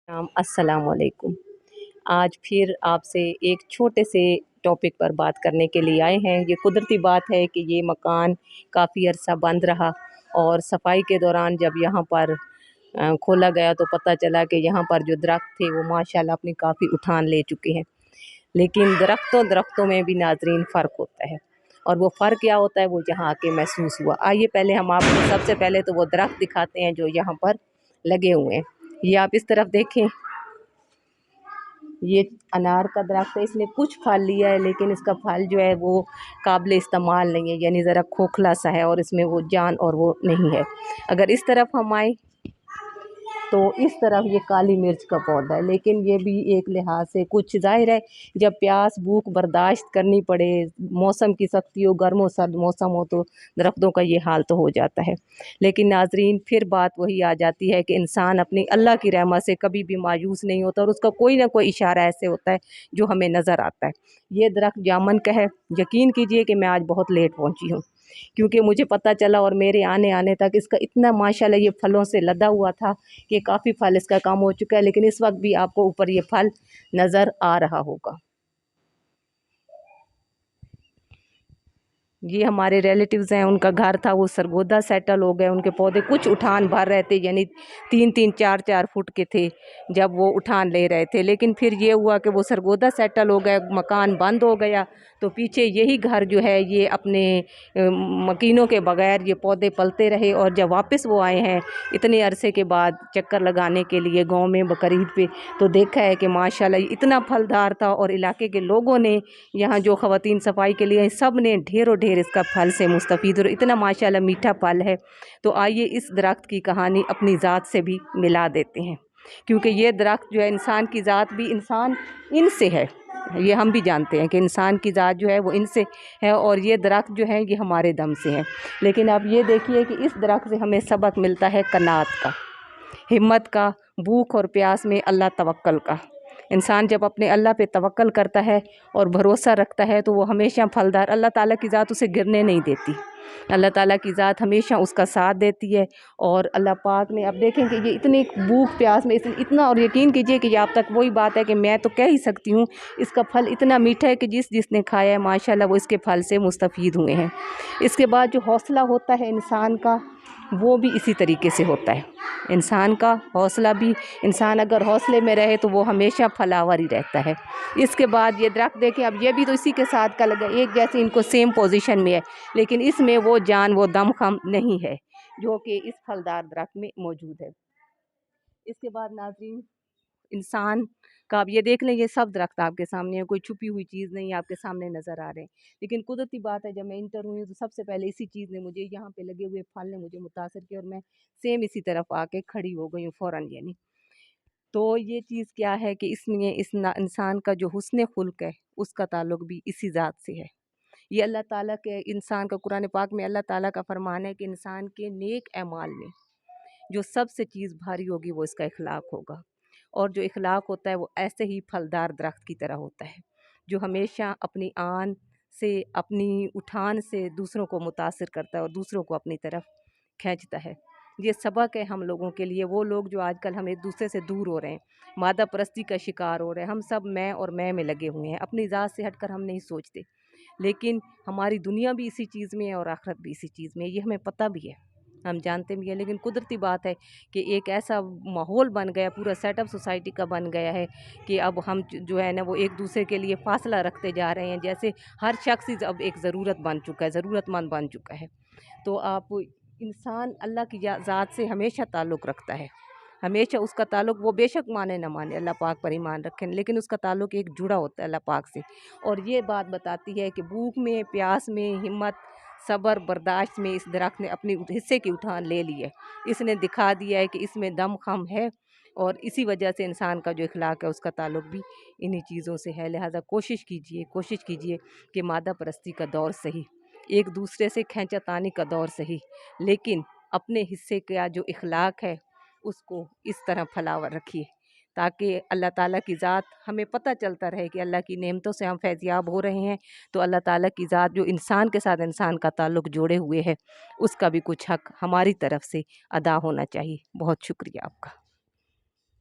अस्सलाम वालेकुम। आज फिर आपसे एक छोटे से टॉपिक पर बात करने के लिए आए हैं। ये कुदरती बात है कि ये मकान काफ़ी अरसा बंद रहा और सफाई के दौरान जब यहाँ पर खोला गया तो पता चला कि यहाँ पर जो दरख्त थे वो माशाल्लाह अपनी काफ़ी उठान ले चुके हैं। लेकिन दरख्तों में भी नाजरीन फ़र्क होता है, और वो फ़र्क क्या होता है वो यहाँ आके महसूस हुआ। आइए पहले हम आपको सबसे पहले तो वो दरख्त दिखाते हैं जो यहाँ पर लगे हुए हैं। ये आप इस तरफ देखें, ये अनार का दरख्त है। इसने कुछ फल लिया है लेकिन इसका फल जो है वो काबिल इस्तेमाल नहीं है, यानी ज़रा खोखला सा है और इसमें वो जान और वो नहीं है। अगर इस तरफ हम आए तो इस तरफ ये काली मिर्च का पौधा है, लेकिन ये भी एक लिहाज से कुछ ज़ाहिर है जब प्यास भूख बर्दाश्त करनी पड़े, मौसम की सख्ती हो, गर्म और सर्द मौसम हो, तो दरख्तों का ये हाल तो हो जाता है। लेकिन नाजरीन फिर बात वही आ जाती है कि इंसान अपनी अल्लाह की रहमत से कभी भी मायूस नहीं होता और उसका कोई ना कोई इशारा ऐसे होता है जो हमें नज़र आता है। ये दरख्त जामन का है। यकीन कीजिए कि मैं आज बहुत लेट पहुँची हूँ, क्योंकि मुझे पता चला और मेरे आने तक इसका इतना माशाल्लाह ये फलों से लदा हुआ था कि काफ़ी फल इसका काम हो चुका है, लेकिन इस वक्त भी आपको ऊपर ये फल नज़र आ रहा होगा। ये हमारे रिलेटिव्स हैं, उनका घर था वो सरगोदा सेटल हो गए। उनके पौधे कुछ उठान भर रहे थे, यानी 3-3 4-4 फुट के थे जब वो उठान ले रहे थे। लेकिन फिर ये हुआ कि वो सरगोदा सेटल हो गए, मकान बंद हो गया, तो पीछे यही घर जो है ये अपने मकीनों के बगैर ये पौधे पलते रहे। और जब वापस वो आए हैं इतने अरसे के बाद चक्कर लगाने के लिए गाँव में बकरीद पे, तो देखा है कि माशाल्लाह इतना फलदार था। और इलाके के लोगों ने, यहाँ जो ख़वातीन सफाई के लिए सब ने ढेरों ढेर इसका फल से मुस्तफ़ीद, और इतना माशाल्लाह मीठा फल है। तो आइए इस दरख्त की कहानी अपनी ज़ात से भी मिला देते हैं, क्योंकि ये दरख्त जो है इंसान की ज़ात भी इंसान इनसे है। ये हम भी जानते हैं कि इंसान की ज़ात जो है वो इनसे है, और ये दरख्त जो है ये हमारे दम से है। लेकिन आप ये देखिए कि इस दरख्त से हमें सबक मिलता है कनात का, हिम्मत का, भूख और प्यास में अल्लाह तवक्कल का। इंसान जब अपने अल्लाह पे तवक्कल करता है और भरोसा रखता है तो वो हमेशा फलदार, अल्लाह ताला की ज़ात उसे गिरने नहीं देती। अल्लाह ताला की ज़ात हमेशा उसका साथ देती है। और अल्लाह पाक ने, अब देखें कि ये इतनी भूख प्यास में इतना, और यकीन कीजिए कि ये आप तक वही बात है कि मैं तो कह ही सकती हूँ इसका फल इतना मीठा है कि जिसने खाया है माशाल्लाह वो इसके फल से मुस्तफ़ीद हुए हैं। इसके बाद जो हौसला होता है इंसान का वो भी इसी तरीके से होता है। इंसान का हौसला भी, इंसान अगर हौसले में रहे तो वो हमेशा फलावर ही रहता है। इसके बाद ये दरख्त देखें, अब ये भी तो इसी के साथ का लगा, एक जैसे इनको सेम पोजीशन में है, लेकिन इसमें वो जान वो दमखम नहीं है जो कि इस फलदार दरख्त में मौजूद है। इसके बाद नाज़रीन इंसान का, अब ये देख लें ये सब दरख्त आपके सामने है, कोई छुपी हुई चीज़ नहीं, आपके सामने नज़र आ रहे हैं। लेकिन कुदरती बात है, जब मैं इंटर हुई तो सबसे पहले इसी चीज़ ने मुझे, यहाँ पे लगे हुए फल ने मुझे मुतासर किया, और मैं सेम इसी तरफ आके खड़ी हो गई हूँ फ़ौरन। यानी तो ये चीज़ क्या है कि इसमें इंसान का जो हुस्न खुल्क है उसका ताल्लुक भी इसी ज़ात से है। ये अल्लाह ताला के, इंसान का कुरान पाक में अल्लाह ताला का फरमान है कि इंसान के नेक अमाल में जो सबसे चीज़ भारी होगी वो इसका इखलाक होगा। और जो इखलाक होता है वो ऐसे ही फलदार दरख्त की तरह होता है, जो हमेशा अपनी आन से, अपनी उठान से दूसरों को मुतासिर करता है और दूसरों को अपनी तरफ खींचता है। ये सबक है हम लोगों के लिए। वो लोग जो आजकल हम एक दूसरे से दूर हो रहे हैं, मादा परस्ती का शिकार हो रहे हैं, हम सब मैं और मैं लगे हुए हैं, अपनी ज़ात से हटकर हम नहीं सोचते। लेकिन हमारी दुनिया भी इसी चीज़ में है और आखिरत भी इसी चीज़ में है, ये हमें पता भी है, हम जानते भी हैं। लेकिन कुदरती बात है कि एक ऐसा माहौल बन गया, पूरा सेटअप सोसाइटी का बन गया है कि अब हम जो है ना वो एक दूसरे के लिए फ़ासला रखते जा रहे हैं, जैसे हर शख्स ही अब एक ज़रूरत बन चुका है, ज़रूरतमंद बन चुका है। तो आप, इंसान अल्लाह की ज़ात से हमेशा ताल्लुक़ रखता है, हमेशा उसका ताल्लुक़, वो बेशक माने ना माने, अल्लाह पाक पर ईमान रखें, लेकिन उसका ताल्लुक़ एक जुड़ा होता है अल्लाह पाक से। और ये बात बताती है कि भूख में, प्यास में, हिम्मत, सब्र, बर्दाश्त में इस दरख्त ने अपनी हिस्से की उठान ले ली है। इसने दिखा दिया है कि इसमें दम खम है, और इसी वजह से इंसान का जो इखलाक है उसका ताल्लुक़ भी इन्हीं चीज़ों से है। लिहाजा कोशिश कीजिए कि मादा परस्ती का दौर सही, एक दूसरे से खींचातानी का दौर सही, लेकिन अपने हिस्से का जो इखलाक है उसको इस तरह फलावर रखिए, ताकि अल्लाह ताला की ज़ात, हमें पता चलता रहे कि अल्लाह की नेमतों से हम फैज़याब हो रहे हैं। तो अल्लाह ताला की ज़ात जो इंसान के साथ इंसान का ताल्लुक़ जोड़े हुए है, उसका भी कुछ हक़ हमारी तरफ से अदा होना चाहिए। बहुत शुक्रिया आपका।